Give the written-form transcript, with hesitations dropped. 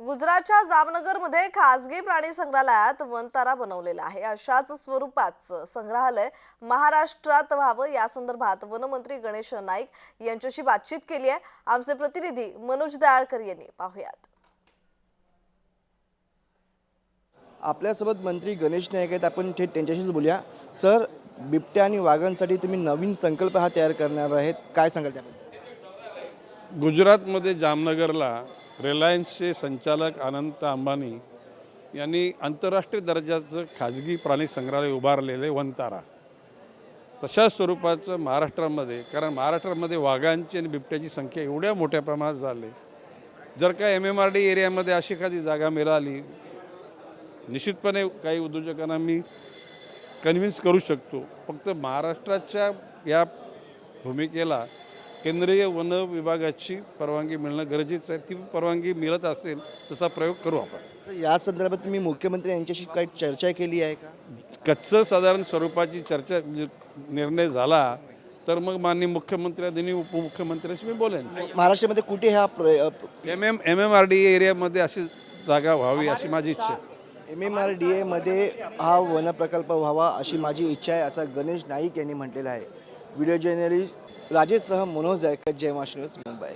गुजरातच्या जामनगरमध्ये खासगी प्राणी संग्रहालयात वनतारा बनवलेला आहे। अशाच स्वरूपाचं संग्रहालय महाराष्ट्रात व्हावं या संदर्भात वनमंत्री गणेश नाईक यांच्याशी बातचीत केली आहे। आमचे प्रतिनिधी मनोज दयाळकर यांनी पाहुयात। आपल्यासोबत मंत्री गणेश नाईक आहेत, आपण थेट त्यांच्याशीच बोलूया। सर, बिबट्या आणि वाघांसाठी तुम्ही नवीन संकल्प तयार करणार आहेत, काय सांगाल त्याबद्दल? गुजरातमध्ये जामनगरला रिलायन्सचे संचालक अनंत अंबानी यांनी आंतरराष्ट्रीय दर्जाचं खाजगी प्राणी संग्रहालय उभारलेले वनतारा तशाच स्वरूपाचं महाराष्ट्रामध्ये, कारण महाराष्ट्रामध्ये वाघांची आणि बिबट्याची संख्या एवढ्या मोठ्या प्रमाणात झाली, जर का MMRD एरियामध्ये अशी एखादी जागा मिळाली, निश्चितपणे काही उद्योजकांना मी कन्व्हिन्स करू शकतो। फक्त महाराष्ट्राच्या या भूमिकेला केंद्रीय वन विभागाची परवानगी मिळणं गरजेचं आहे। ती परवानगी मिळत असेल तसा प्रयोग करू आपण। तर या संदर्भात तुम्ही मुख्यमंत्री यांच्याशी काही चर्चा केली आहे का? कच्चं साधारण स्वरूपाची चर्चा निर्णय झाला तर मग माननीय मुख्यमंत्री उपमुख्यमंत्र्यांशी मी बोलेन। महाराष्ट्रामध्ये कुठे हा MMRD एरियामध्ये अशी जागा व्हावी अशी माझी इच्छा आहे। MMRDA मध्ये हा वन प्रकल्प व्हावा अशी माझी इच्छा आहे, असं गणेश नाईक यांनी म्हटलेलं आहे। व्हिडिओ जर्नलिस्ट राजेशसह मनोज दयाळकर, जय महाराष्ट्र न्यूज, मुंबई।